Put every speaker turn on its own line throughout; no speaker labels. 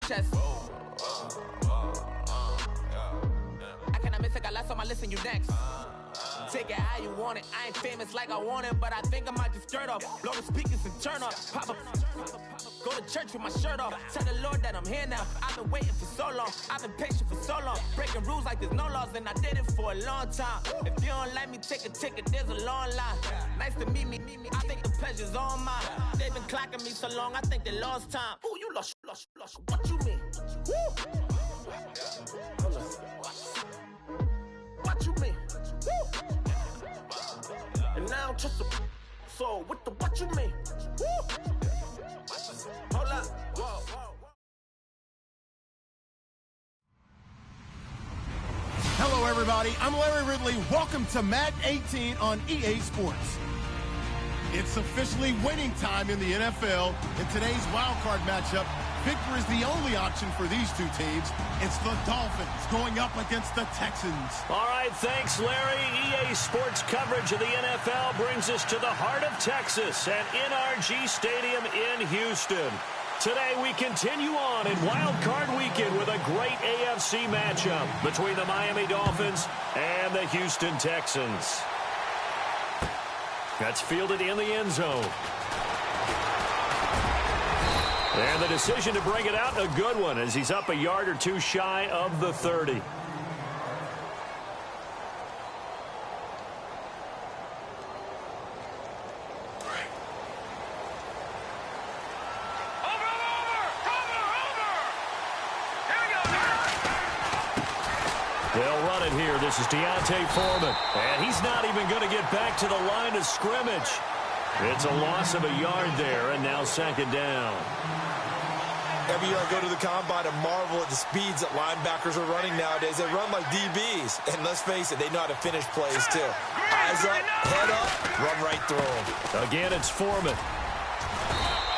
chest. I cannot miss it, got last on my list and you next. Take it how you want it. I ain't famous like I want it, but I think I might just skirt off. Blow the speakers and turn up. Pop up. Go to church with my shirt off. Tell the Lord that I'm here now. I've been waiting for so long. I've been patient for so long. Breaking rules like there's no laws, and I did it for a long time. If you don't like me, take a ticket. There's a long line. Nice to meet me. I think the pleasure's all mine. They've been clocking me so long, I think they lost time. Ooh, you lost. What you mean? Woo! What you mean? Woo! And now just a so what you mean? Woo! Hold up. Whoa.
Hello, everybody. I'm Larry Ridley. Welcome to Madden 18 on EA Sports. It's officially winning time in the NFL. In today's wildcard matchup, victory is the only option for these two teams. It's the Dolphins going up against the Texans.
All right, thanks, Larry. EA Sports coverage of the NFL brings us to the heart of Texas at NRG Stadium in Houston. Today we continue on in Wild Card Weekend with a great AFC matchup between the Miami Dolphins and the Houston Texans. That's fielded in the end zone. And the decision to bring it out, a good one, as he's up a yard or two shy of the 30. They'll run it here. This is Deontay Foreman. And he's not even going to get back to the line of scrimmage. It's a loss of a yard there, and now second down.
Every year I go to the combine and marvel at the speeds that linebackers are running nowadays. They run like DBs. And let's face it, they know how to finish plays too. Eyes up, head up, run right through them.
Again, it's Foreman.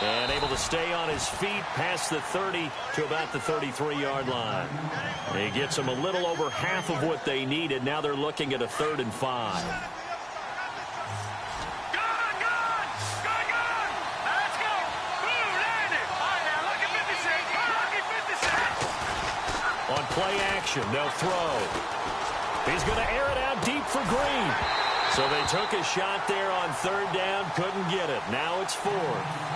And able to stay on his feet past the 30 to about the 33-yard line. He gets them a little over half of what they needed. Now they're looking at a 3rd and 5. On play action, they'll throw. He's going to air it out deep for Green. So they took a shot there on 3rd down, couldn't get it. Now it's 4th.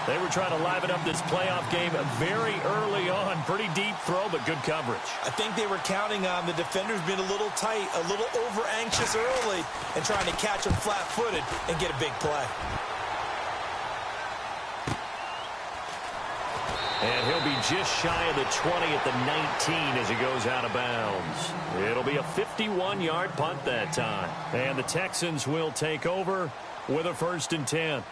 They were trying to liven up this playoff game very early on. Pretty deep throw, but good coverage.
I think they were counting on the defenders being a little tight, a little over-anxious early, and trying to catch them flat-footed and get a big play.
And he'll be just shy of the 20 at the 19 as he goes out of bounds. It'll be a 51-yard punt that time. And the Texans will take over with a 1st and 10.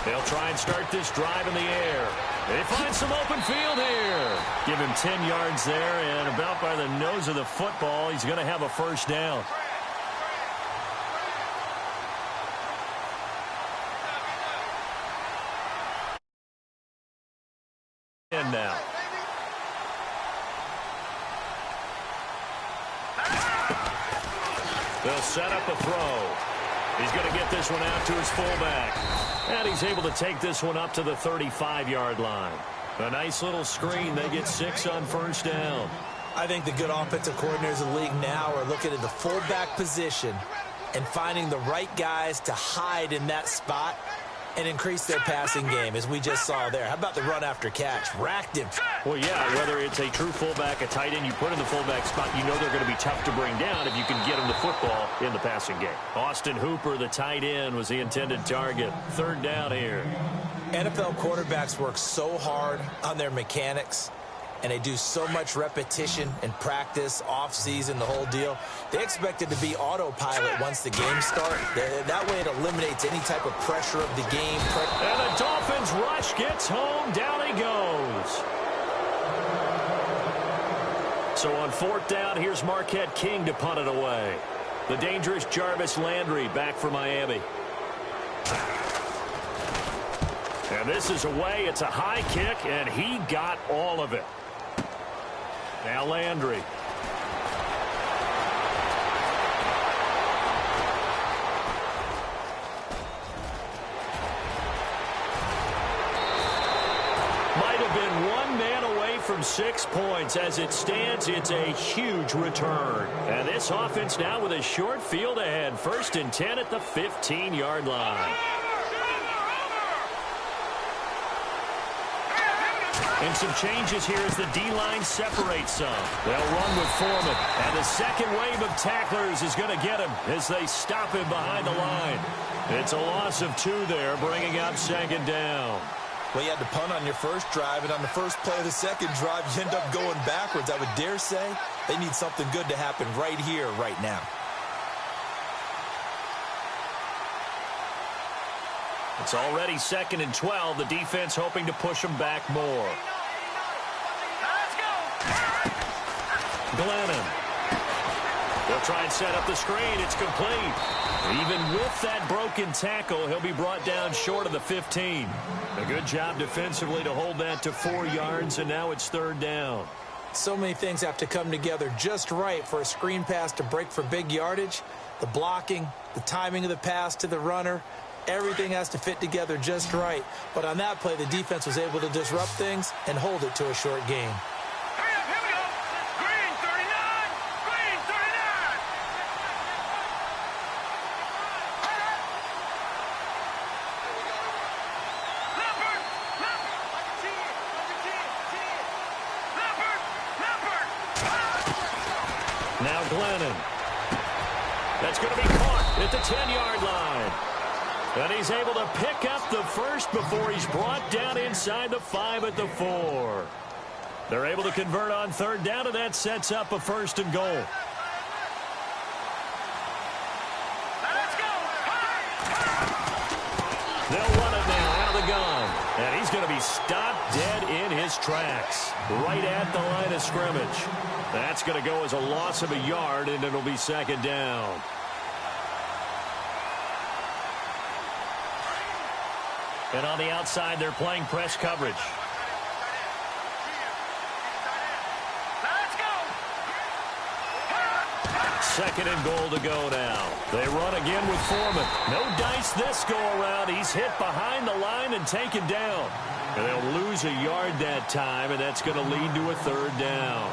They'll try and start this drive in the air. They find some open field here. Give him 10 yards there, and about by the nose of the football, he's going to have a 1st down. And now. They'll set up a throw. He's going to get this one out to his fullback. And he's able to take this one up to the 35-yard line. A nice little screen. They get 6 on 1st down.
I think the good offensive coordinators in the league now are looking at the fullback position and finding the right guys to hide in that spot and increase their passing game, as we just saw there. How about the run after catch? Racked him.
Well, yeah, whether it's a true fullback, a tight end, you put in the fullback spot, you know they're going to be tough to bring down if you can get them the football in the passing game. Austin Hooper, the tight end, was the intended target. 3rd down here.
NFL quarterbacks work so hard on their mechanics, and they do so much repetition and practice, off-season, the whole deal. They expect it to be autopilot once the game starts. That way it eliminates any type of pressure of the game.
And the Dolphins rush gets home. Down he goes. So on 4th down, here's Marquette King to punt it away. The dangerous Jarvis Landry back for Miami. And this is away. It's a high kick, and he got all of it. Now Landry. Might have been one man away from 6 points. As it stands, it's a huge return. And this offense now with a short field ahead. 1st and 10 at the 15-yard line. And some changes here as the D-line separates some. They'll run with Foreman. And the second wave of tacklers is going to get him as they stop him behind the line. It's a loss of 2 there, bringing up 2nd down.
Well, you had to punt on your first drive, and on the first play of the second drive, you end up going backwards. I would dare say they need something good to happen right here, right now.
It's already 2nd and 12. The defense hoping to push them back more. Glennon. They'll try and set up the screen. It's complete. Even with that broken tackle, he'll be brought down short of the 15. A good job defensively to hold that to 4 yards, and now it's 3rd down.
So many things have to come together just right for a screen pass to break for big yardage. The blocking, the timing of the pass to the runner, everything has to fit together just right. But on that play, the defense was able to disrupt things and hold it to a short gain.
Now Glennon. That's going to be caught at the 10-yard line. And he's able to pick up the first before he's brought down inside the 5 at the 4. They're able to convert on 3rd down, and that sets up a 1st and goal. They'll run it now out of the gun. And he's going to be stopped dead in his tracks. Right at the line of scrimmage. That's going to go as a loss of a yard, and it'll be 2nd down. And on the outside, they're playing press coverage. Second and goal to go now. They run again with Foreman. No dice this go-around. He's hit behind the line and taken down. And they'll lose a yard that time, and that's going to lead to a 3rd down.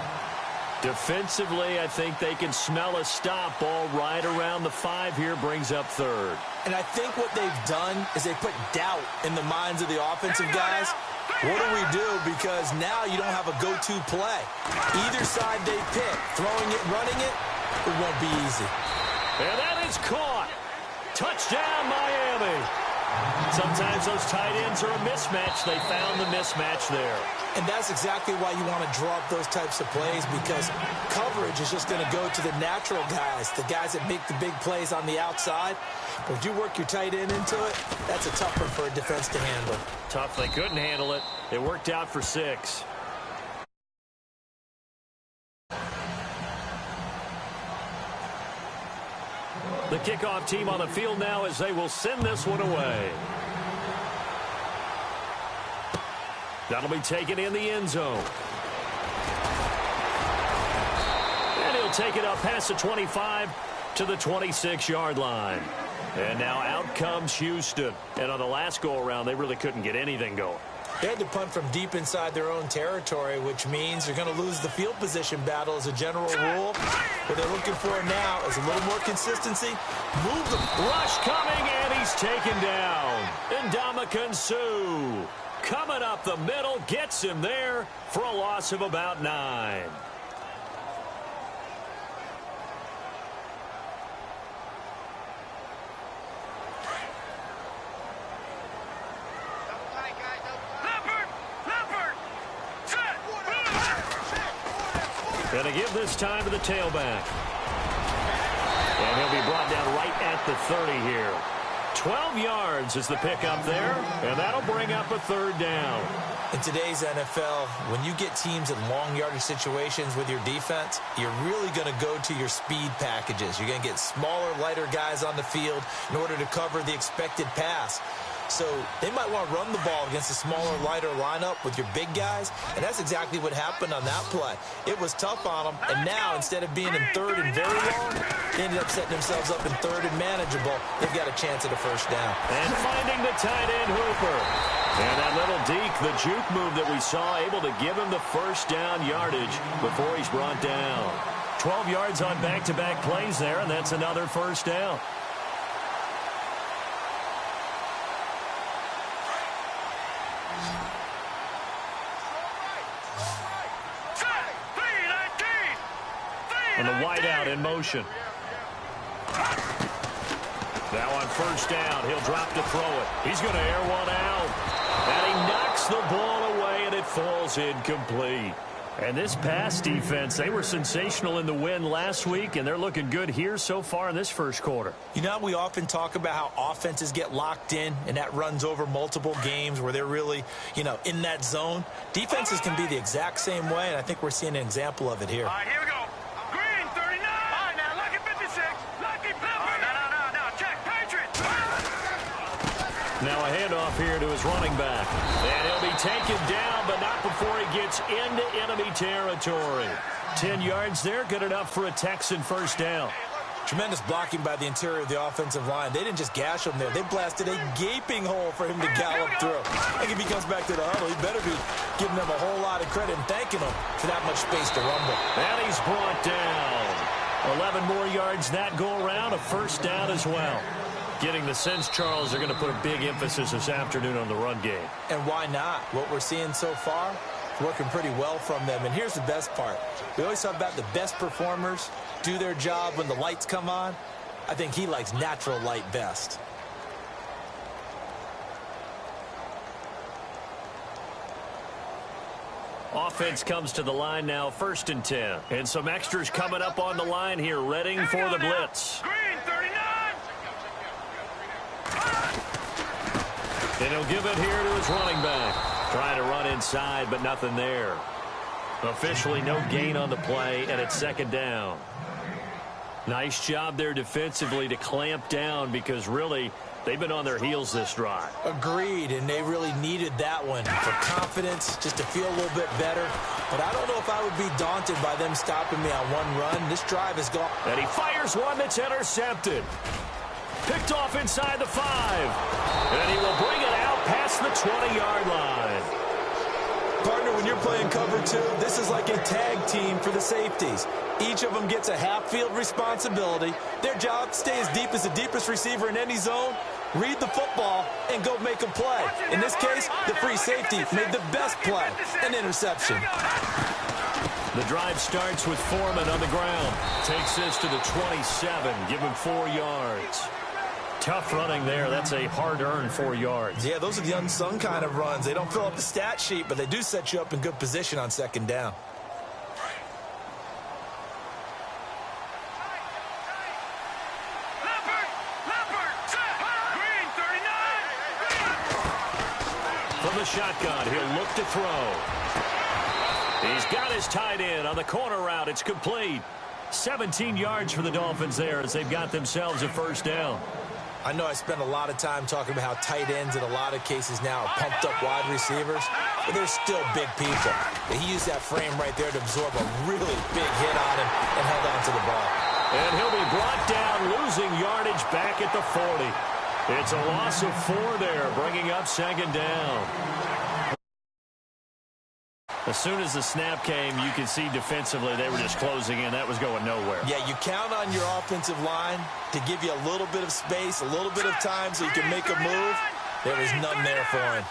Defensively, I think they can smell a stop. Ball right around the 5 here, brings up 3rd.
And I think what they've done is they put doubt in the minds of the offensive guys. What do we do? Because now you don't have a go-to play. Either side they pick, throwing it, running it, it won't be easy.
And that is caught. Touchdown, Miami. Sometimes those tight ends are a mismatch. They found the mismatch there.
And that's exactly why you want to draw up those types of plays, because coverage is just going to go to the natural guys, the guys that make the big plays on the outside. But if you work your tight end into it, that's a tough one for a defense to handle.
Tough. They couldn't handle it. It worked out for 6. The kickoff team on the field now as they will send this one away. That'll be taken in the end zone. And he'll take it up past the 25 to the 26-yard line. And now out comes Houston. And on the last go-around, they really couldn't get anything going.
They had to punt from deep inside their own territory, which means they're going to lose the field position battle as a general rule. What they're looking for now is a little more consistency. Move the
rush coming, and he's taken down. Ndamukong Suh coming up the middle, gets him there for a loss of about 9. Going to give this time to the tailback. And he'll be brought down right at the 30 here. 12 yards is the pickup there, and that'll bring up a 3rd down.
In today's NFL, when you get teams in long yardage situations with your defense, you're really going to go to your speed packages. You're going to get smaller, lighter guys on the field in order to cover the expected pass. So they might want to run the ball against a smaller, lighter lineup with your big guys, and that's exactly what happened on that play. It was tough on them, and now instead of being in third and very long, they ended up setting themselves up in third and manageable. They've got a chance at a first down.
And finding the tight end, Hooper. And that little deke, the juke move that we saw, able to give him the first down yardage before he's brought down. 12 yards on back-to-back plays there, and that's another first down. And the wideout in motion. Now on first down, he'll drop to throw it. He's going to air one out. And he knocks the ball away, and it falls incomplete. And this pass defense, they were sensational in the win last week, and they're looking good here so far in this first quarter.
You know, we often talk about how offenses get locked in, and that runs over multiple games where they're really, in that zone. Defenses can be the exact same way, and I think we're seeing an example of it here.
All right, here we go. Green, 39. All right, now, lucky 56. Lucky Pepper. No, check. Patriots.
Now a handoff here to his running back. And he'll be taken down, but not before he gets into enemy territory. 10 yards there, good enough for a Texan first down.
Tremendous blocking by the interior of the offensive line. They didn't just gash him there. They blasted a gaping hole for him to gallop through. I think if he comes back to the huddle, he better be giving them a whole lot of credit and thanking them for that much space to rumble.
And he's brought down. 11 more yards that go around, a first down as well. Getting the sense, Charles, they're going to put a big emphasis this afternoon on the run game.
And why not? What we're seeing so far is working pretty well from them. And here's the best part. We always talk about the best performers do their job when the lights come on. I think he likes natural light best.
Offense comes to the line now, 1st and 10. And some extras coming up on the line here, readying for the blitz.
Green, 39.
And he'll give it here to his running back. Trying to run inside, but nothing there. Officially no gain on the play, and it's 2nd down. Nice job there defensively to clamp down because really they've been on their heels this drive.
Agreed, and they really needed that one for confidence, just to feel a little bit better. But I don't know if I would be daunted by them stopping me on one run. This drive is gone.
And he fires one that's intercepted. Picked off inside the 5. And he will bring it out past the 20-yard line.
Partner, when you're playing cover 2, this is like a tag team for the safeties. Each of them gets a half-field responsibility. Their job, stay as deep as the deepest receiver in any zone, read the football, and go make a play. In this case, the free safety made the best play, an interception.
The drive starts with Foreman on the ground. Takes this to the 27, give him 4 yards. Tough running there. That's a hard-earned 4 yards.
Yeah, those are the unsung kind of runs. They don't fill up the stat sheet, but they do set you up in good position on 2nd down.
From the shotgun, he'll look to throw. He's got his tight end on the corner route. It's complete. 17 yards for the Dolphins there as they've got themselves a first down.
I know I spend a lot of time talking about how tight ends in a lot of cases now are pumped up wide receivers, but they're still big people. He used that frame right there to absorb a really big hit on him and held on to the ball.
And he'll be brought down, losing yardage back at the 40. It's a loss of 4 there, bringing up 2nd down. As soon as the snap came, you could see defensively they were just closing in. That was going nowhere.
Yeah, you count on your offensive line to give you a little bit of space, a little bit of time so you can make a move. There was none there for him.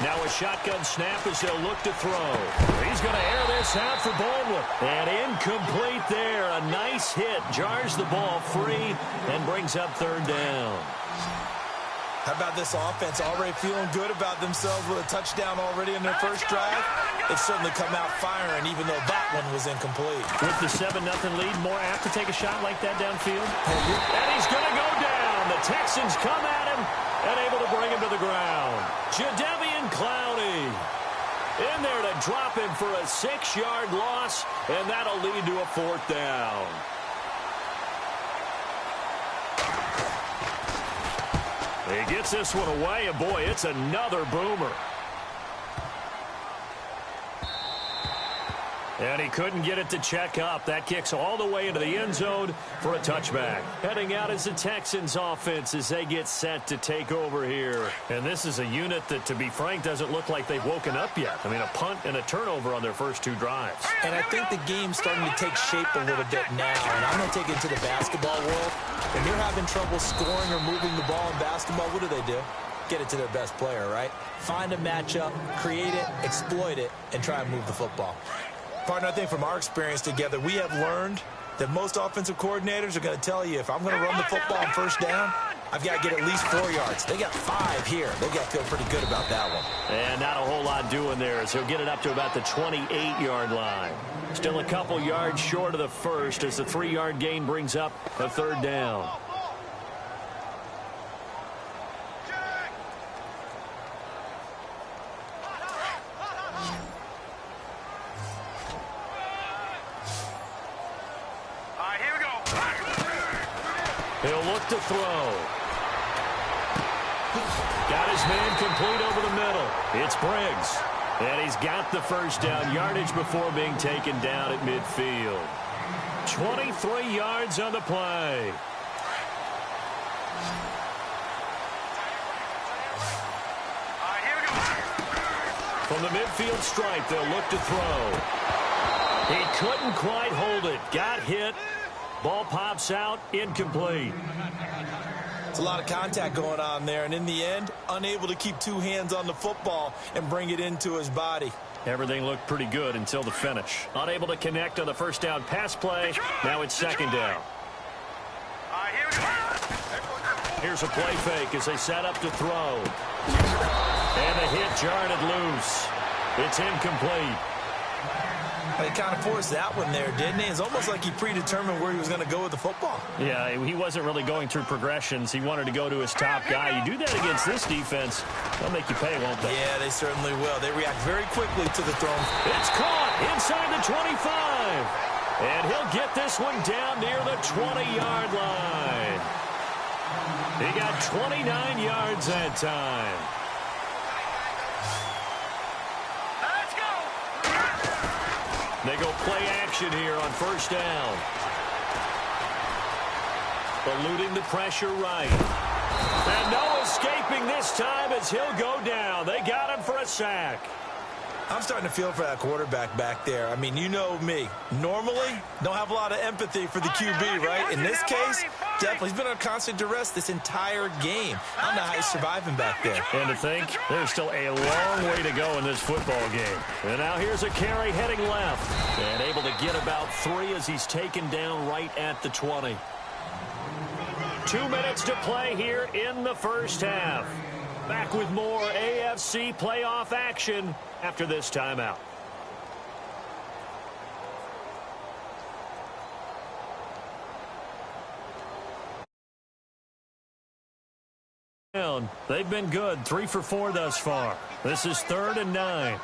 Now a shotgun snap as they'll look to throw. He's going to air this out for Baldwin. And incomplete there. A nice hit. Jars the ball free and brings up 3rd down.
How about this offense already feeling good about themselves with a touchdown already in their first drive? They've certainly come out firing even though that one was incomplete.
With the 7-0 lead, more apt to take a shot like that downfield. And he's going to go down. The Texans come at him and able to bring him to the ground. Jadeveon Clowney. In there to drop him for a 6-yard loss, and that'll lead to a 4th down. He gets this one away, and boy, it's another boomer. And he couldn't get it to check up. That kicks all the way into the end zone for a touchback. Heading out is the Texans offense as they get set to take over here. And this is a unit that, to be frank, doesn't look like they've woken up yet. I mean, a punt and a turnover on their first 2 drives.
And I think the game's starting to take shape a little bit now. And I'm going to take it to the basketball world. When you're having trouble scoring or moving the ball in basketball, what do? Get it to their best player, right? Find a matchup, create it, exploit it, and try and move the football. Partner, I think from our experience together, we have learned that most offensive coordinators are going to tell you, if I'm going to run the football on first down, I've got to get at least 4 yards. They got 5 here. They got to feel pretty good about that one.
And not a whole lot doing there as he'll get it up to about the 28-yard line. Still a couple yards short of the first as the 3-yard gain brings up a 3rd down. He'll look to throw. Got his man complete over the middle. It's Briggs. And he's got the first down yardage before being taken down at midfield. 23 yards on the play. From the midfield stripe, they'll look to throw. He couldn't quite hold it. Got hit. Ball pops out, incomplete.
It's a lot of contact going on there, and in the end, unable to keep 2 hands on the football and bring it into his body.
Everything looked pretty good until the finish. Unable to connect on the first down pass play. Now it's 2nd down. Here's a play fake as they set up to throw. And the hit jarred it loose. It's incomplete.
He kind of forced that one there, didn't he? It's almost like he predetermined where he was going to go with the football.
Yeah, he wasn't really going through progressions. He wanted to go to his top guy. You do that against this defense, they'll make you pay, won't they?
Yeah, they certainly will. They react very quickly to the throw.
It's caught inside the 25. And he'll get this one down near the 20-yard line. He got 29 yards that time. They go play action here on first down. Eluding the pressure right. And no escaping this time as he'll go down. They got him for a sack.
I'm starting to feel for that quarterback back there. I mean, you know me. Normally, don't have a lot of empathy for the QB, right? In this case, definitely. He's been under constant duress this entire game. I don't know how he's surviving back there.
And to think, there's still a long way to go in this football game. And now here's a carry heading left. And able to get about 3 as he's taken down right at the 20. 2 minutes to play here in the first half. Back with more AFC playoff action after this timeout. They've been good, 3 for 4 thus far. This is 3rd and 9.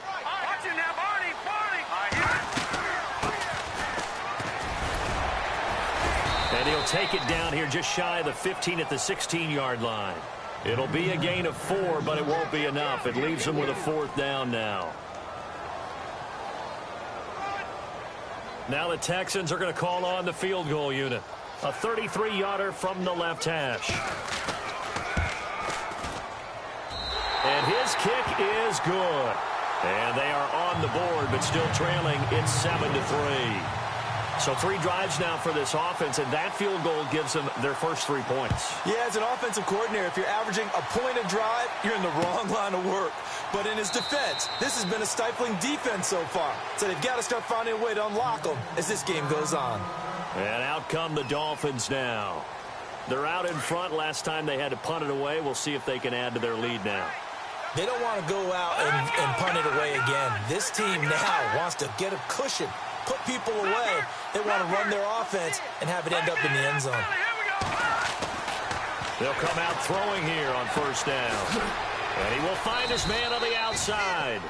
And he'll take it down here just shy of the 15 at the 16-yard line. It'll be a gain of 4, but it won't be enough. It leaves them with a 4th down now. Now the Texans are going to call on the field goal unit. A 33-yarder from the left hash. And his kick is good. And they are on the board, but still trailing. It's 7-3. So 3 drives now for this offense, and that field goal gives them their first 3 points.
Yeah, as an offensive coordinator, if you're averaging a point a drive, you're in the wrong line of work. But in his defense, this has been a stifling defense so far. So they've got to start finding a way to unlock them as this game goes on.
And out come the Dolphins now. They're out in front. Last time they had to punt it away. We'll see if they can add to their lead now.
They don't want to go out and punt it away again. This team now wants to get a cushion, put people away. They want to run their offense and have it end up in the end zone.
They'll come out throwing here on first down. And he will find his man on the outside.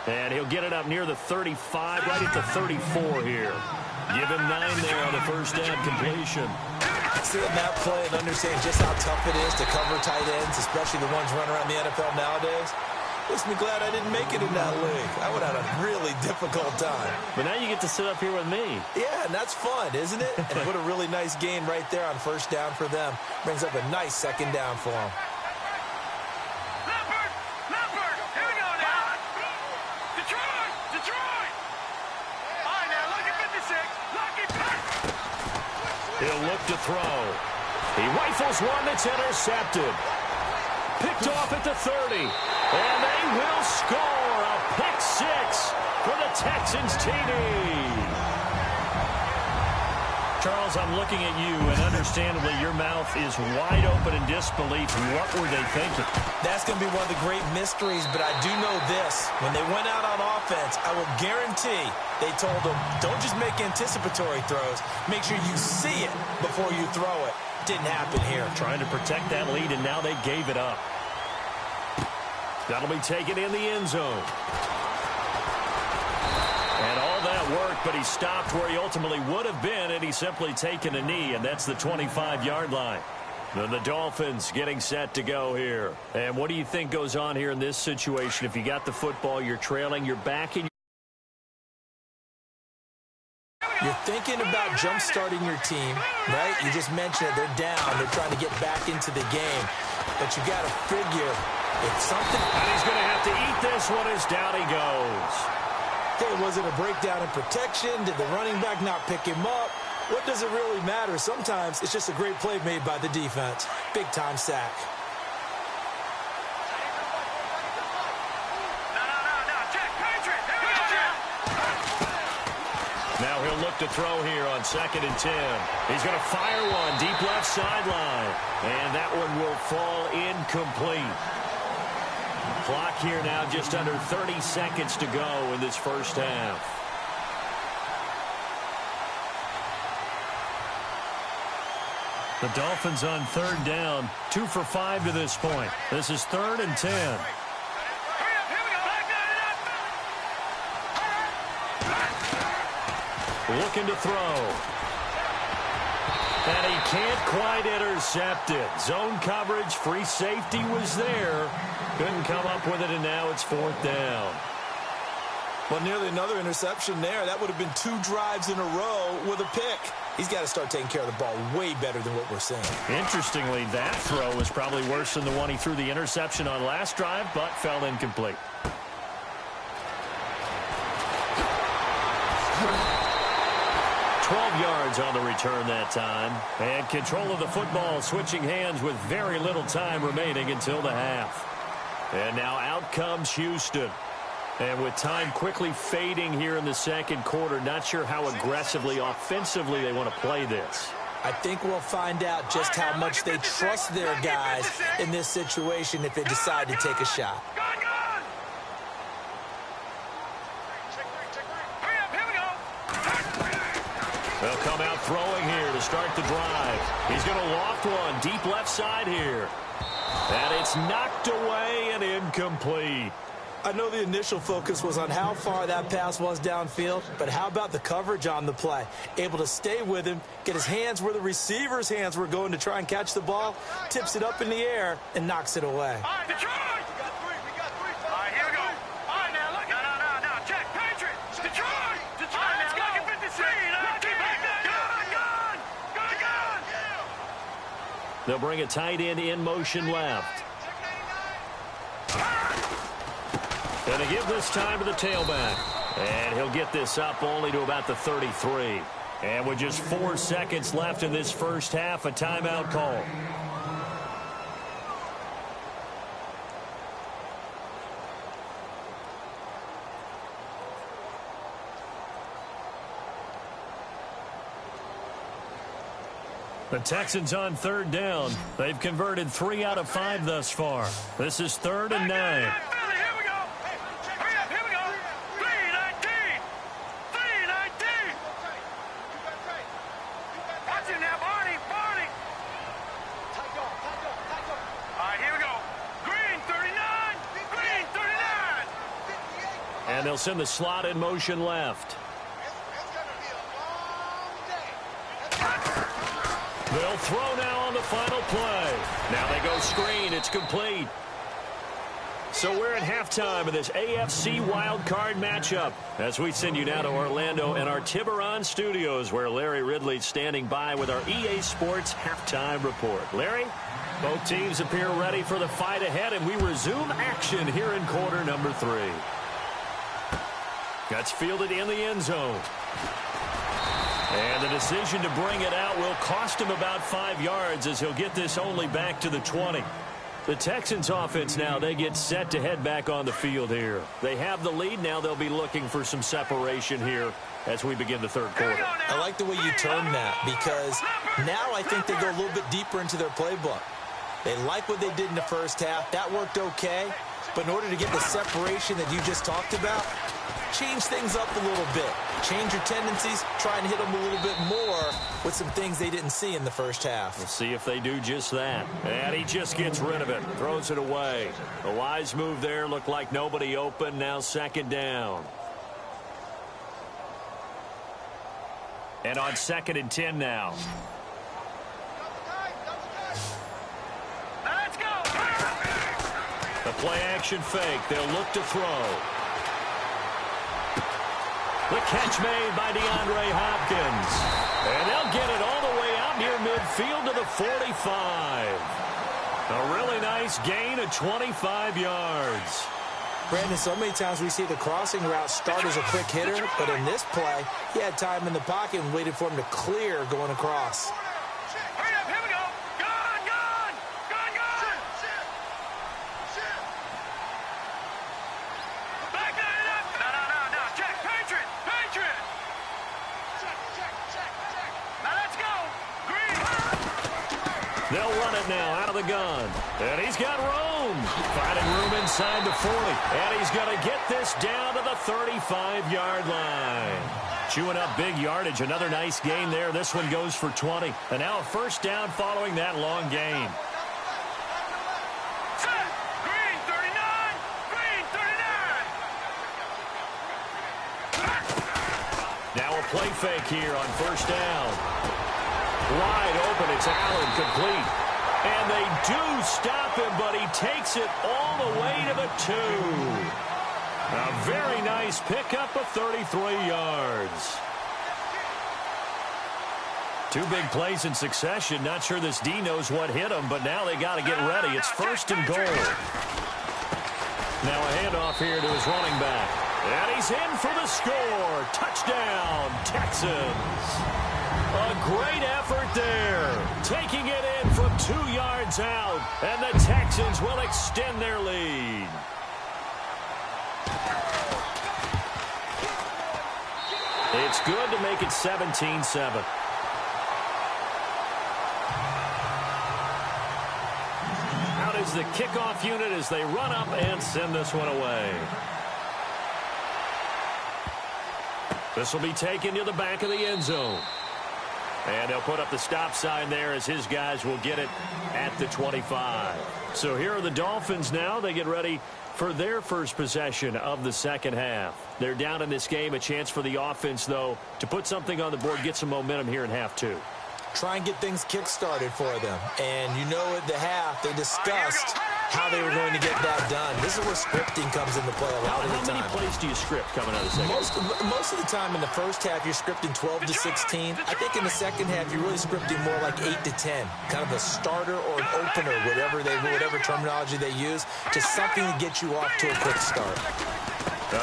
And he'll get it up near the 35, right at the 34 here. Give him 9 there on the first down completion.
Seeing that play and understanding just how tough it is to cover tight ends, especially the ones running around the NFL nowadays, makes me glad I didn't make it in that league. I would have had a really difficult time.
But now you get to sit up here with me.
Yeah, and that's fun, isn't it? And what a really nice gain right there on first down for them. Brings up a nice second down for them.
Leopard, here we go now. Detroit. All right, now, lucky 56. Lucky
He'll look to throw. He rifles one that's intercepted. Picked off at the 30. And they will score a pick 6 for the Texans TD. Charles, I'm looking at you, and understandably your mouth is wide open in disbelief. What were they thinking?
That's going to be one of the great mysteries, but I do know this. When they went out on offense, I will guarantee they told them, don't just make anticipatory throws. Make sure you see it before you throw it. Didn't happen here.
Trying to protect that lead, and now they gave it up. That'll be taken in the end zone. And all that worked, but he stopped where he ultimately would have been, and he's simply taken a knee, and that's the 25-yard line. Then the Dolphins getting set to go here. And what do you think goes on here in this situation? If you got the football, you're trailing, you're back in.
You're thinking about jump-starting your team, right? You just mentioned it. They're down. They're trying to get back into the game. But you got to figure if something...
And he's going to have to eat this one as down he goes.
Okay, was it a breakdown in protection? Did the running back not pick him up? What does it really matter? Sometimes it's just a great play made by the defense. Big-time sack.
Now he'll look to throw here on 2nd and 10. He's going to fire one deep left sideline. And that one will fall incomplete. Clock here now just under 30 seconds to go in this first half. The Dolphins on 3rd down, 2 for 5 to this point. This is 3rd and 10. Looking to throw. And he can't quite intercept it. Zone coverage, free safety was there. Couldn't come up with it, and now it's 4th down.
Well, nearly another interception there. That would have been 2 drives in a row with a pick. He's got to start taking care of the ball way better than what we're seeing. Interestingly, that throw was probably worse than the one he threw the interception on last drive, but fell incomplete. Yards on the return that time. And control of the football switching hands with very little time remaining until the half. And now out comes Houston. And with time quickly fading here in the second quarter, not sure how aggressively, offensively they want to play this. I think we'll find out just how much they trust their guys in this situation if they decide to take a shot.
They'll come out throwing here to start the drive. He's going to loft one deep left side here. And it's knocked away and incomplete. I know the initial focus was on how far that pass was downfield, but how about the coverage on the play? Able to stay with him, get his hands where the receiver's hands were going to try and catch the ball, tips it up in the air, and knocks it away.
All right, Detroit! We got three. All right, here we go. All right, now, look. No. Check. Patriots. Detroit! All right, now, look at 56. Gun!
They'll bring a tight end in motion left. And to give this time to the tailback. And he'll get this up only to about the 33. And with just 4 seconds left in this first half, a timeout call. The Texans on 3rd down. They've converted 3 out of 5 thus far. This is 3rd and 9. And they'll send the slot in motion left. They'll throw now on the final play. Now they go screen. It's complete. So we're at halftime of this AFC wildcard matchup as we send you now to Orlando and our Tiburon studios where Larry Ridley's standing by with our EA Sports halftime report. Larry, both teams appear ready for the fight ahead, and we resume action here in quarter number 3. That's fielded in the end zone. And the decision to bring it out will cost him about 5 yards as he'll get this only back to the 20. The Texans offense now, they get set to head back on the field here. They have the lead. Now they'll be looking for some separation here as we begin the third quarter.
I like the way you term that because now I think they go a little bit deeper into their playbook. They like what they did in the first half. That worked okay. But in order to get the separation that you just talked about, change things up a little bit. Change your tendencies. Try and hit them a little bit more with some things they didn't see in the first half.
We'll see if they do just that. And he just gets rid of it. Throws it away. A wise move there. Looked like nobody open. Now second down. And on 2nd and 10 now.
Let's go.
The play action fake. They'll look to throw. The catch made by DeAndre Hopkins. And they'll get it all the way out near midfield to the 45. A really nice gain of 25 yards.
Brandon, so many times we see the crossing route start as a quick hitter, but in this play, he had time in the pocket and waited for him to clear going across.
Hurry up, here we go. Gone. Back it up. No. Check. Patriot. Now let's go. Green.
They'll run it now out of the gun. And he's got room. Finding room inside the 40. And he's going to get this down to the 35-yard line. Chewing up big yardage. Another nice gain there. This one goes for 20. And now a first down following that long gain.
Set. Green 39. Green 39.
Now a play fake here on first down. Wide open. It's Allen, complete. And they do stop him, but he takes it all the way to the 2. A very nice pickup of 33 yards. 2 big plays in succession. Not sure this D knows what hit him, but now they got to get ready. It's 1st and goal. Now a handoff here to his running back. And he's in for the score. Touchdown, Texans. A great effort there. Taking it in from 2 yards out. And the Texans will extend their lead. It's good to make it 17-7. Out is the kickoff unit as they run up and send this one away. This will be taken to the back of the end zone. And they'll put up the stop sign there as his guys will get it at the 25. So here are the Dolphins now. They get ready for their first possession of the second half. They're down in this game. A chance for the offense, though, to put something on the board, get some momentum here in half 2.
Try and get things kick-started for them. And you know at the half, they discussed how they were going to get that done. This is where scripting comes into play a lot of the time.
How many plays do you script coming out of the second?
Most of the time in the first half, you're scripting 12 to 16. I think in the second half, you're really scripting more like 8 to 10. Kind of a starter or an opener, whatever terminology they use, to something to get you off to a quick start.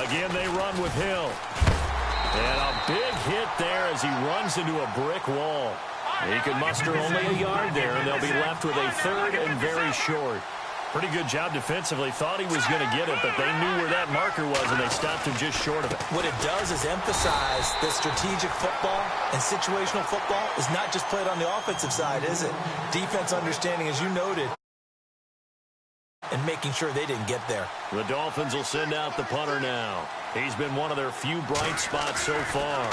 Again, they run with Hill. And a big hit there as he runs into a brick wall. He can muster only a yard there, and they'll be left with a 3rd and very short. Pretty good job defensively. Thought he was going to get it, but they knew where that marker was, and they stopped him just short of it.
What it does is emphasize that strategic football and situational football is not just played on the offensive side, is it? Defense understanding, as you noted, and making sure they didn't get there.
The Dolphins will send out the punter now. He's been one of their few bright spots so far.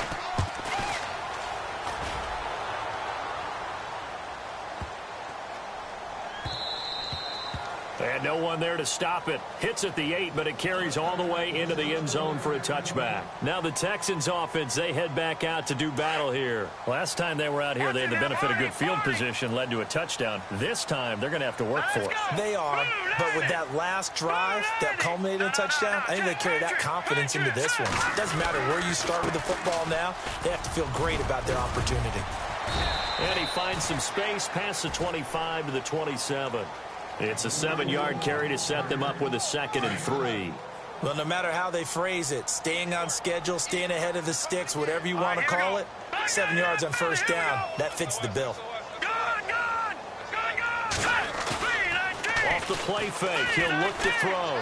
And no one there to stop it. Hits at the 8, but it carries all the way into the end zone for a touchback. Now the Texans offense, they head back out to do battle here. Last time they were out here, they had the benefit of good field position, led to a touchdown. This time, they're going to have to work for it.
They are, but with that last drive that culminated in a touchdown, I think they carry that confidence into this one. It doesn't matter where you start with the football now. They have to feel great about their opportunity.
And he finds some space past the 25 to the 27. It's a 7-yard carry to set them up with a 2nd and 3.
Well, no matter how they phrase it, staying on schedule, staying ahead of the sticks, whatever you want to call it, 7 yards on first down, that fits the bill.
Off the play fake, he'll look to throw.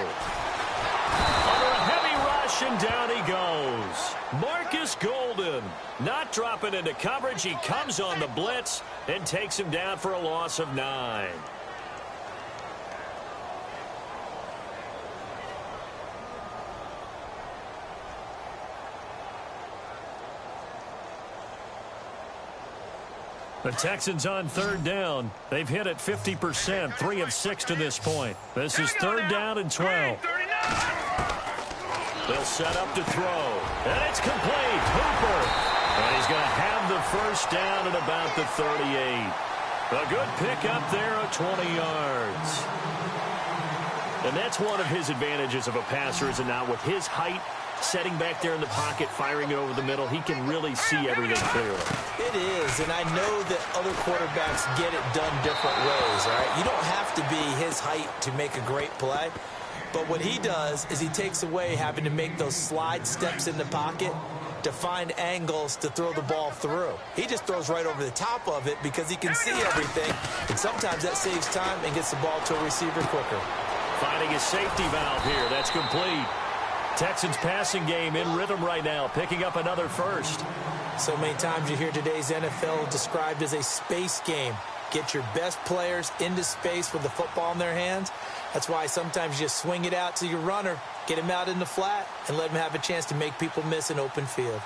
Under a heavy rush, and down he goes. Marcus Golden not dropping into coverage. He comes on the blitz and takes him down for a loss of 9. The Texans on 3rd down. They've hit it 50%, 3 of 6 to this point. This is 3rd down and 12. They'll set up to throw. And it's complete. Hooper. And he's going to have the first down at about the 38. A good pick up there at 20 yards. And that's one of his advantages of a passer, is it not? With his height, setting back there in the pocket, firing it over the middle, he can really see everything clearly.
It is, and I know that other quarterbacks get it done different ways, all right? You don't have to be his height to make a great play, but what he does is he takes away having to make those slide steps in the pocket to find angles to throw the ball through. He just throws right over the top of it because he can see everything, and sometimes that saves time and gets the ball to a receiver quicker.
Finding his safety valve here. That's complete. Texans passing game in rhythm right now, picking up another first.
So many times you hear today's NFL described as a space game. Get your best players into space with the football in their hands. That's why sometimes you just swing it out to your runner, get him out in the flat, and let him have a chance to make people miss an open field.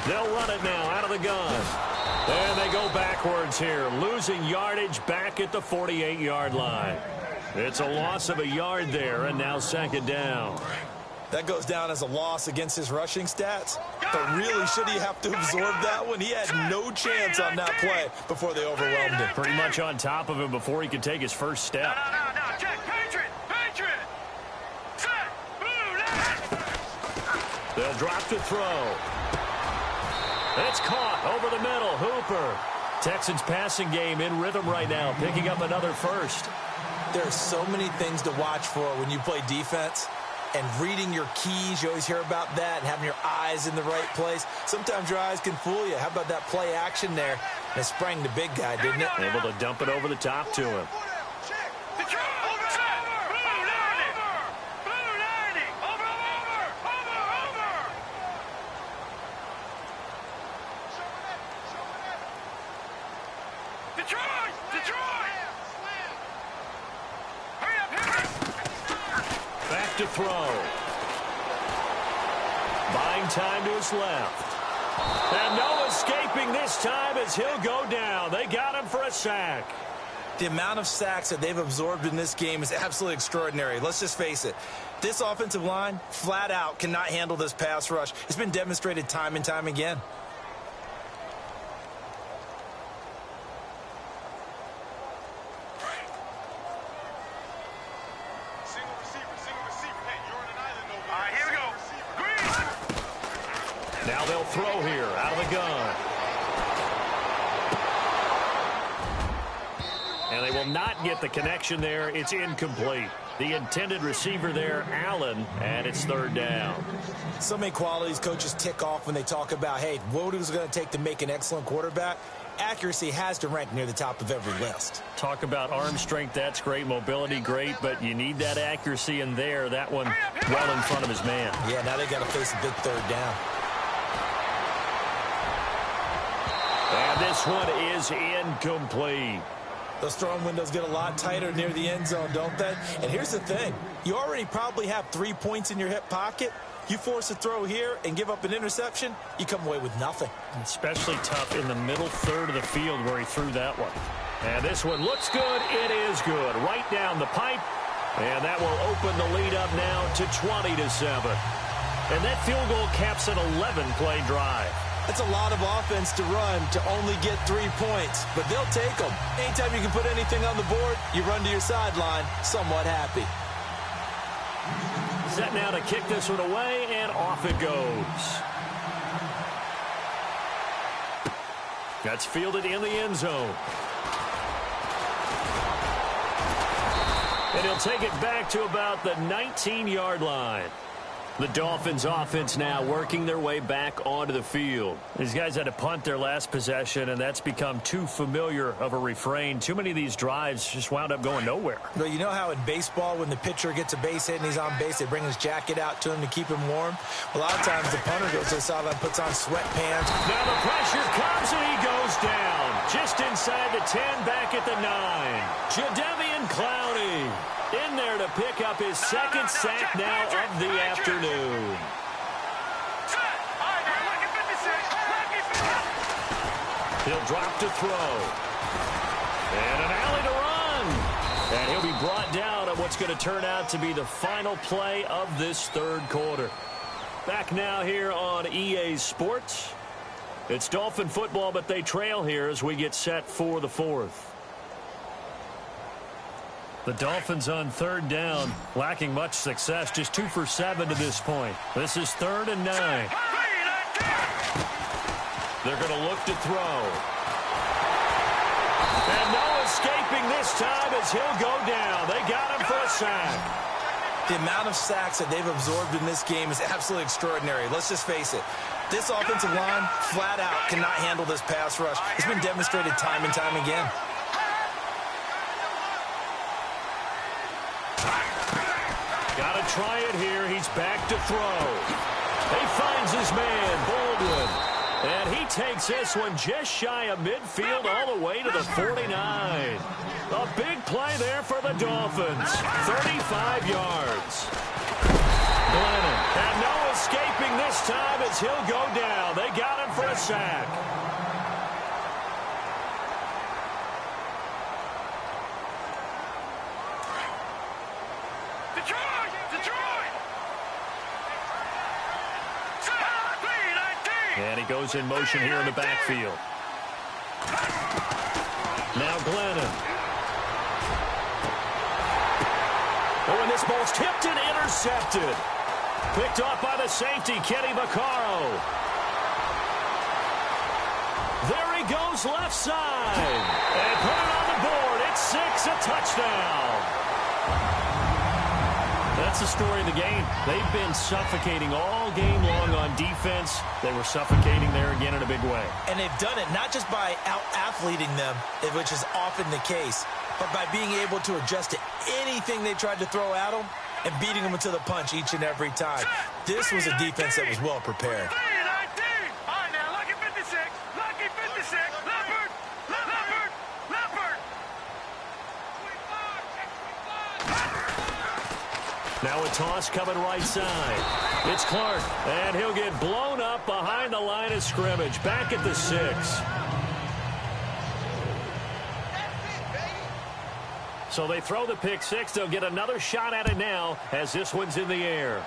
They'll run it now out of the gun. And they go backwards here, losing yardage back at the 48-yard line. It's a loss of a yard there, and now 2nd down.
That goes down as a loss against his rushing stats. But really, should he have to absorb that one? He had no chance on that play before they overwhelmed him.
Pretty much on top of him before he could take his first step.
No, check, Patriot. Set, move,
They'll drop to throw. It's caught over the middle. Hooper. Texans passing game in rhythm right now, picking up another first.
There are so many things to watch for when you play defense. And reading your keys, you always hear about that, and having your eyes in the right place. Sometimes your eyes can fool you. How about that play action there? And it sprang the big guy, didn't it?
Able to dump it over the top to him. Back to throw. Buying time to his left. And no escaping this time as he'll go down. They got him for a sack.
The amount of sacks that they've absorbed in this game is absolutely extraordinary. Let's just face it. This offensive line, flat out, cannot handle this pass rush. It's been demonstrated time and time again.
Now they'll throw here out of the gun. And they will not get the connection there. It's incomplete. The intended receiver there, Allen, and it's 3rd down.
So many qualities coaches tick off when they talk about, hey, what is it going to take to make an excellent quarterback? Accuracy has to rank near the top of every list.
Talk about arm strength, that's great. Mobility, great, but you need that accuracy in there. That one well in front of his man.
Yeah, now they got to face a big 3rd down.
And this one is incomplete.
Those throwing windows get a lot tighter near the end zone, don't they? And here's the thing. You already probably have 3 points in your hip pocket. You force a throw here and give up an interception, you come away with nothing.
Especially tough in the middle third of the field where he threw that one. And this one looks good. It is good. Right down the pipe. And that will open the lead up now to 20-7. And that field goal caps an 11-play drive.
That's a lot of offense to run to only get 3 points, but they'll take them. Anytime you can put anything on the board, you run to your sideline somewhat happy.
Set now to kick this one away, and off it goes. That's fielded in the end zone. And he'll take it back to about the 19-yard line. The Dolphins offense now working their way back onto the field. These guys had to punt their last possession, and that's become too familiar of a refrain. Too many of these drives just wound up going nowhere.
Well, you know how in baseball when the pitcher gets a base hit and he's on base, they bring his jacket out to him to keep him warm? A lot of times the punter goes to the sideline, puts on sweatpants.
Now the pressure comes, and he goes down. Just inside the 10, back at the 9. Jadeveon Clowney in there to pick up his second sack now of the afternoon. He'll drop to throw. And an alley to run. And he'll be brought down at what's going to turn out to be the final play of this third quarter. Back now here on EA Sports. It's Dolphin football, but they trail here as we get set for the fourth. The Dolphins on third down, lacking much success, just 2 for 7 to this point. This is 3rd and 9. They're going to look to throw. And no escaping this time as he'll go down. They got him for a sack.
The amount of sacks that they've absorbed in this game is absolutely extraordinary. Let's just face it. This offensive line, flat out, cannot handle this pass rush. It's been demonstrated time and time again.
Got to try it here. He's back to throw. He finds his man, Baldwin. And he takes this one just shy of midfield all the way to the 49. A big play there for the Dolphins. 35 yards. Glennon. And no escaping this time as he'll go down. They got him for a sack. And he goes in motion here in the backfield. Now Glennon. Oh, and this ball's tipped and intercepted. Picked off by the safety, Kenny Vaccaro. There he goes left side. And put it on the board. It's 6, a touchdown. That's the story of the game. They've been suffocating all game long on defense. They were suffocating there again in a big way.
And they've done it not just by out-athleting them, which is often the case, but by being able to adjust to anything they tried to throw at them and beating them to the punch each and every time. This was a defense that was well prepared.
Now a toss coming right side. It's Clark, and he'll get blown up behind the line of scrimmage. Back at the 6. So they throw the pick 6. They'll get another shot at it now as this one's in the air.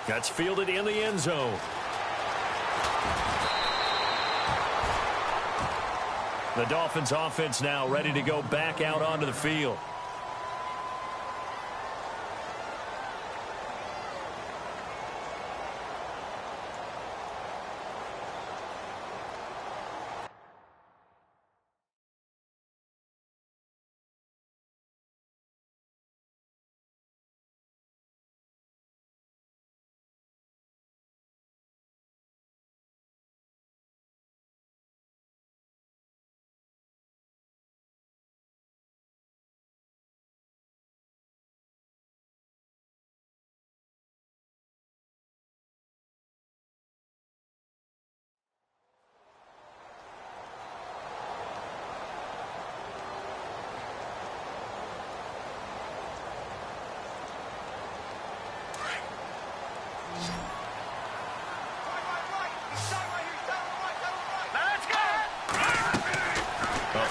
That's fielded in the end zone. The Dolphins offense now ready to go back out onto the field.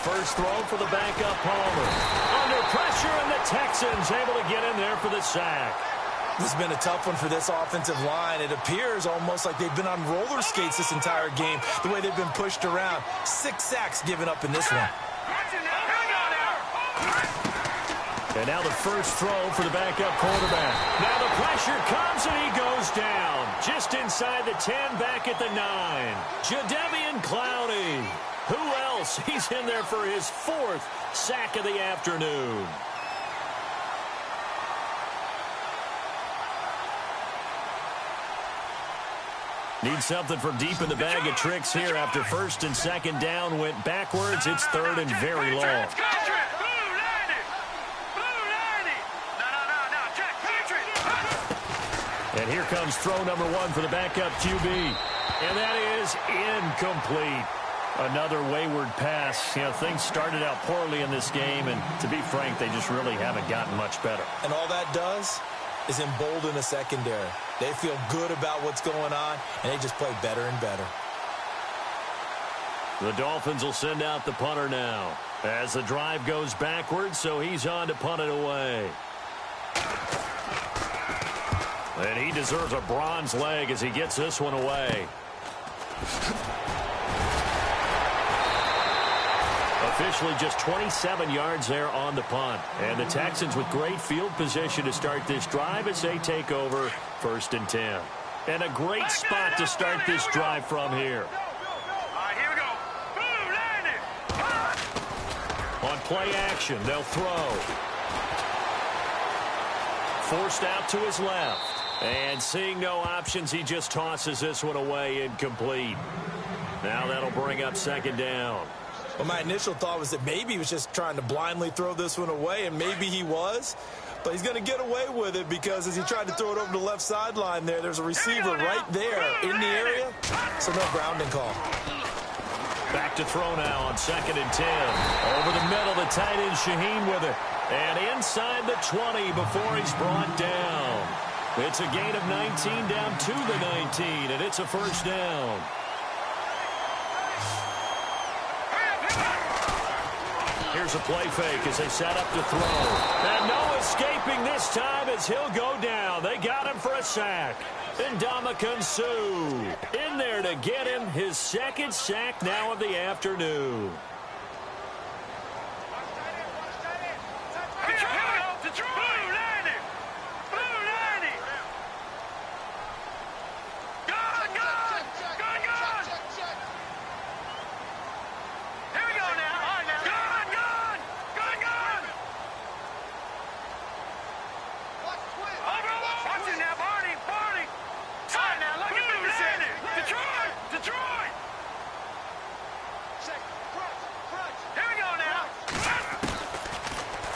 first throw for the backup Palmer. Under pressure, and the Texans able to get in there for the sack.
This has been a tough one for this offensive line. It appears almost like they've been on roller skates this entire game, the way they've been pushed around. 6 sacks given up in this one.
And now the first throw for the backup quarterback. Now the pressure comes, and he goes down. Just inside the 10, back at the 9. Jadeveon Clowney. Who else? He's in there for his 4th sack of the afternoon. Need something from deep in the bag of tricks here after first and second down went backwards. It's third and very long. And here comes throw number 1 for the backup QB. And that is incomplete. Another wayward pass. You know, things started out poorly in this game, and to be frank, they just really haven't gotten much better.
And all that does is embolden the secondary. They feel good about what's going on, and they just play better and better.
The Dolphins will send out the punter now as the drive goes backwards, so he's on to punt it away. And he deserves a bronze leg as he gets this one away. Officially just 27 yards there on the punt. And the Texans with great field position to start this drive as they take over 1st and 10. And a great spot to start this drive from here.
Here we go.
On play action, they'll throw. Forced out to his left. And seeing no options, he just tosses this one away, incomplete. Now that'll bring up 2nd down.
Well, my initial thought was that maybe he was just trying to blindly throw this one away, and maybe he was. But he's going to get away with it because as he tried to throw it over the left sideline there's a receiver right there in the area, so no grounding call.
Back to throw now on 2nd and 10. Over the middle, the tight end Shaheen with it. And inside the 20 before he's brought down. It's a gain of 19 down to the 19, and it's a first down. Here's a play fake as they set up to throw. And no escaping this time as he'll go down. They got him for a sack. And Ndamukong Suh in there to get him his 2nd sack now of the afternoon.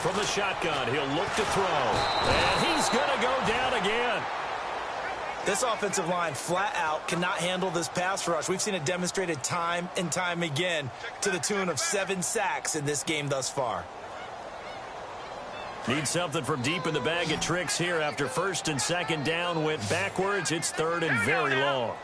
From the shotgun, he'll look to throw. And he's going to go down again.
This offensive line flat out cannot handle this pass rush. We've seen it demonstrated time and time again to the tune of 7 sacks in this game thus far.
Need something from deep in the bag of tricks here after first and second down went backwards. It's third and very long.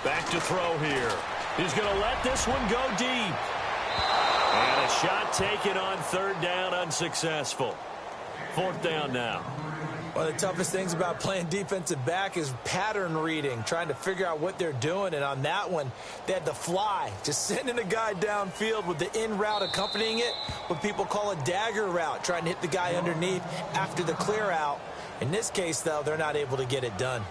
Back to throw here. He's going to let this one go deep. And a shot taken on third down, unsuccessful. 4th down now.
One of the toughest things about playing defensive back is pattern reading, trying to figure out what they're doing. And on that one, they had the fly, just sending a guy downfield with the in route accompanying it, what people call a dagger route, trying to hit the guy underneath after the clear out. In this case, though, they're not able to get it done.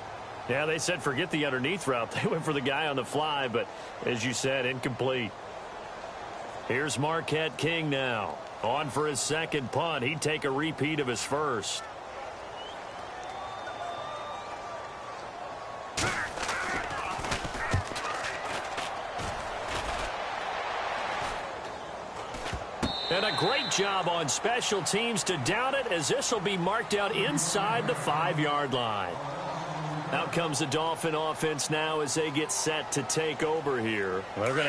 Yeah, they said forget the underneath route. They went for the guy on the fly, but as you said, incomplete. Here's Marquette King now. On for his 2nd punt. He'd take a repeat of his first. And a great job on special teams to down it, as this will be marked out inside the 5-yard line. Out comes the Dolphin offense now as they get set to take over here. They're going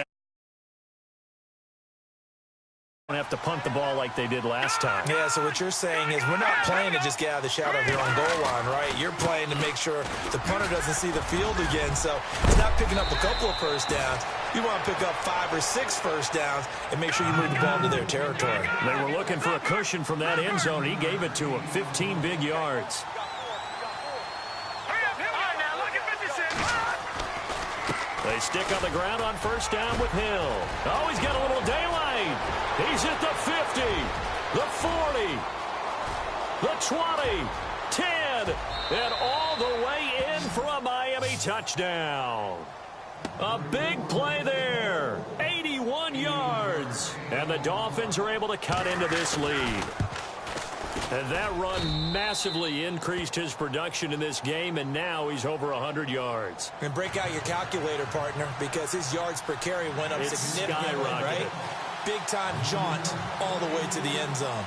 to have to punt the ball like they did last time.
Yeah, so what you're saying is we're not playing to just get out of the shadow of your own goal line, right? You're playing to make sure the punter doesn't see the field again. So it's not picking up a couple of first downs. You want to pick up 5 or 6 first downs and make sure you move the ball into their territory.
They were looking for a cushion from that end zone. He gave it to him, 15 big yards. They stick on the ground on first down with Hill. Oh, he's got a little daylight. He's at the 50, the 40, the 20, 10, and all the way in for a Miami touchdown. A big play there, 81 yards, and the Dolphins are able to cut into this lead. And that run massively increased his production in this game, and now he's over 100 yards.
And break out your calculator, partner, because his yards per carry went up significantly, right? Big-time jaunt all the way to the end zone.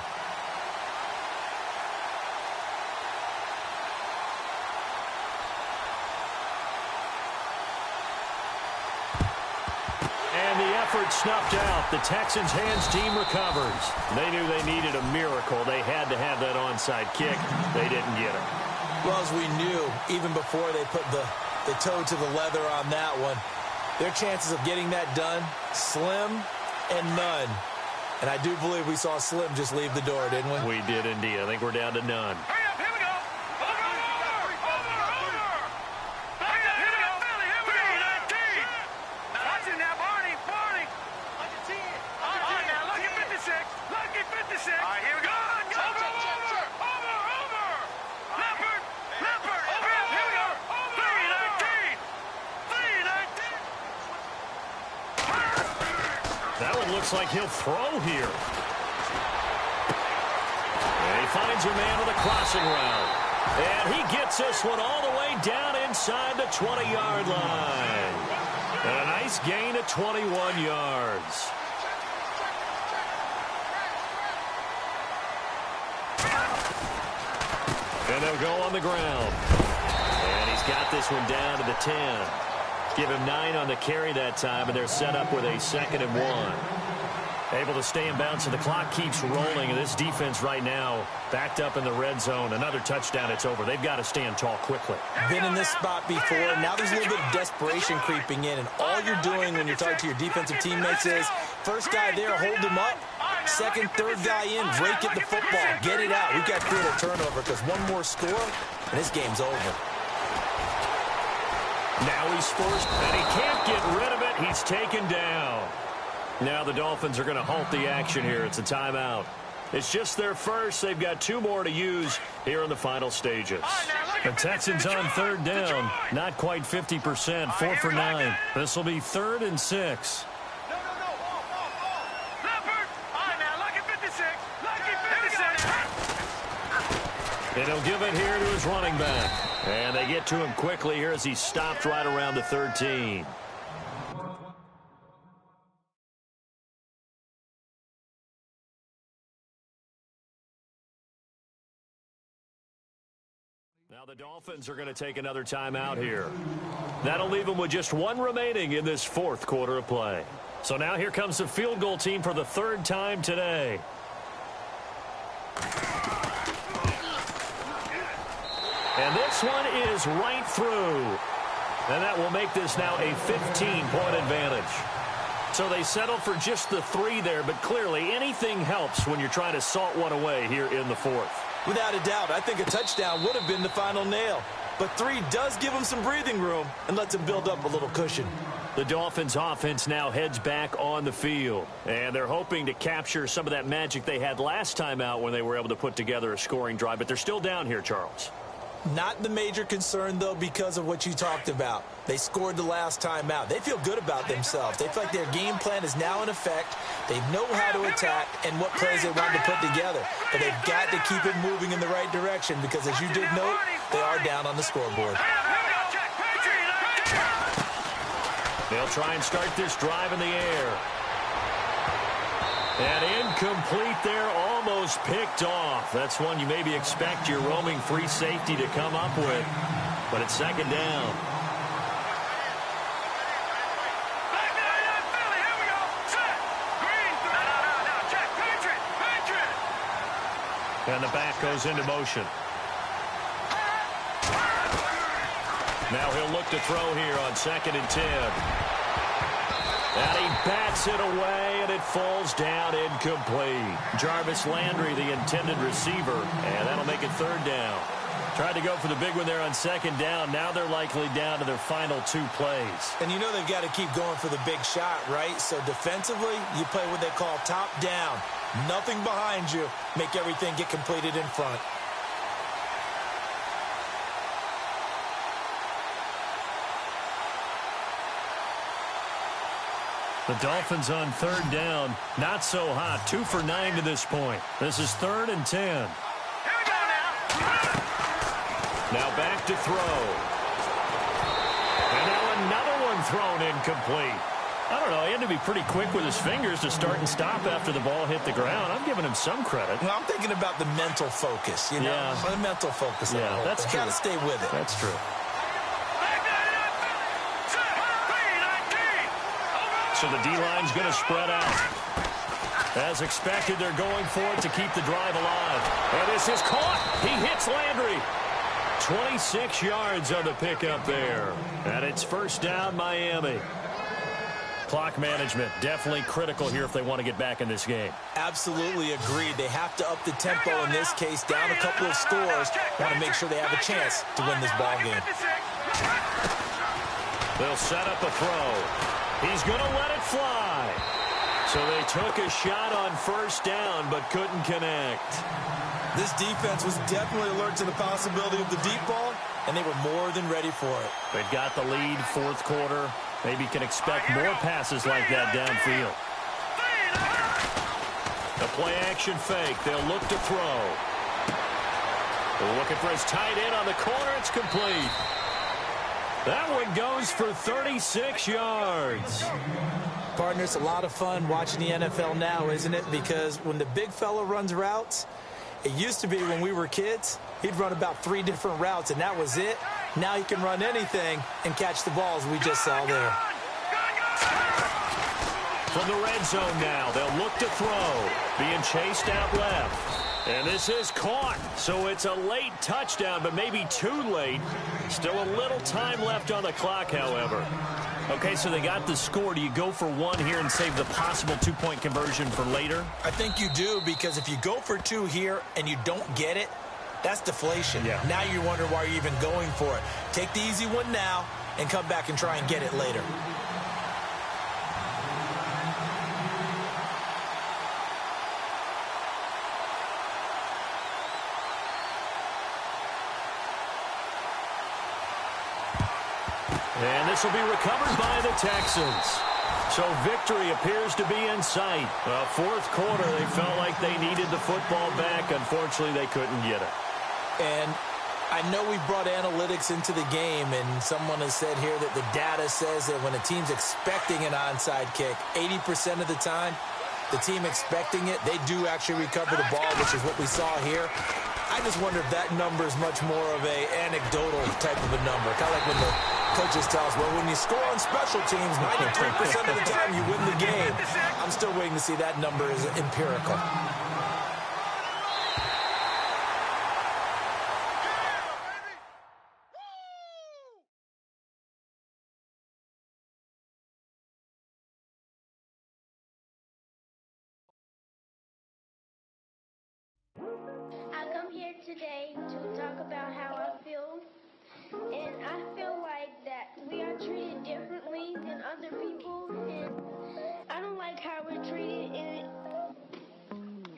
Snuffed out. The Texans' hands team recovers. They knew they needed a miracle. They had to have that onside kick. They didn't get it.
Well, as we knew, even before they put the toe to the leather on that one, their chances of getting that done, slim and none. And I do believe we saw Slim just leave the door, didn't we?
We did indeed. I think we're down to none. Looks like he'll throw here. And he finds a man with a crossing route. And he gets this one all the way down inside the 20-yard line. And a nice gain of 21 yards. And they'll go on the ground. And he's got this one down to the 10. Give him 9 on the carry that time, and they're set up with a 2nd and 1. Able to stay in bounds, so the clock keeps rolling, and this defense right now backed up in the red zone. Another touchdown, it's over. They've got to stand tall quickly.
Been in this spot before. Now there's a little bit of desperation creeping in, and all you're doing when you're talking to your defensive teammates is first guy there, hold him up. Second, third guy in, rake at the football. Get it out. We've got to create a turnover because one more score, and this game's over.
Now he's forced, and he can't get rid of it. He's taken down. Now the Dolphins are going to halt the action here. It's a timeout. It's just their first. They've got 2 more to use here in the final stages. The Texans on third down. Not quite 50%. 4 for 9. This will be 3rd and 6. And he'll give it here to his running back. And they get to him quickly here as he stopped right around the 13. Now the Dolphins are going to take another timeout here. That'll leave them with just 1 remaining in this 4th quarter of play. So now here comes the field goal team for the 3rd time today. And this one is right through. And that will make this now a 15-point advantage. So they settle for just the 3 there, but clearly anything helps when you're trying to salt one away here in the 4th.
Without a doubt, I think a touchdown would have been the final nail. But 3 does give them some breathing room and lets them build up a little cushion.
The Dolphins offense now heads back on the field. And they're hoping to capture some of that magic they had last time out when they were able to put together a scoring drive. But they're still down here, Charles.
Not the major concern, though, because of what you talked about. They scored the last time out. They feel good about themselves. They feel like their game plan is now in effect. They know how to attack and what plays they want to put together. But they've got to keep it moving in the right direction because, as you did note, they are down on the scoreboard.
They'll try and start this drive in the air. And incomplete there, almost picked off. That's one you maybe expect your roaming free safety to come up with. But it's 2nd down. And the back goes into motion. Now he'll look to throw here on 2nd and 10. And he bats it away, and it falls down incomplete. Jarvis Landry, the intended receiver, and that'll make it 3rd down. Tried to go for the big one there on 2nd down. Now they're likely down to their final 2 plays.
And you know they've got to keep going for the big shot, right? So defensively, you play what they call top down. Nothing behind you. Make everything get completed in front.
The Dolphins on 3rd down. Not so hot. 2 for 9 to this point. This is 3rd and 10.
Here we go now.
Now back to throw. And now another one thrown incomplete. I don't know. He had to be pretty quick with his fingers to start and stop after the ball hit the ground. I'm giving him some credit.
Well, I'm thinking about the mental focus, you know?
Yeah.
The mental focus.
Yeah, that's true.
Got to stay with it.
That's true. So the D-line's going to spread out. As expected, they're going for it to keep the drive alive. And this is caught. He hits Landry. 26 yards on the pickup there. And it's 1st down, Miami. Clock management, definitely critical here if they want to get back in this game.
Absolutely agreed. They have to up the tempo in this case, down a couple of scores. Want to make sure they have a chance to win this ball game.
They'll set up a throw. He's going to let it fly. So they took a shot on 1st down, but couldn't connect.
This defense was definitely alert to the possibility of the deep ball, and they were more than ready for it.
They've got the lead, 4th quarter. Maybe can expect more passes like that downfield. The play-action fake. They'll look to throw. They're looking for his tight end on the corner. It's complete. That one goes for 36 yards.
Partner, it's a lot of fun watching the NFL now, isn't it? Because when the big fella runs routes, it used to be when we were kids, he'd run about 3 different routes, and that was it. Now he can run anything and catch the balls we just saw there.
From the red zone now, they'll look to throw. Being chased out left. And this is caught. So it's a late touchdown, but maybe too late. Still a little time left on the clock, however. Okay, so they got the score. Do you go for 1 here and save the possible 2-point conversion for later?
I think you do, because if you go for 2 here and you don't get it, that's deflation.
Yeah.
Now you wonder why you're even going for it. Take the easy one now and come back and try and get it later.
And this will be recovered by the Texans. So victory appears to be in sight. Well, 4th quarter, they felt like they needed the football back. Unfortunately, they couldn't get it.
And I know we brought analytics into the game, and someone has said here that the data says that when a team's expecting an onside kick, 80% of the time, the team expecting it, they do actually recover the ball, which is what we saw here. I just wonder if that number is much more of a anecdotal type of a number. Kind of like when the coaches tell us, well, when you score on special teams, 93% of the time you win the game. I'm still waiting to see that number is empirical.
I come here today to talk about how I feel, and I feel like that we are treated differently than other people, and I don't like how we're treated, and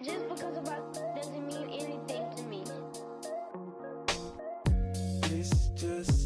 just because of us doesn't mean anything to me.
It's just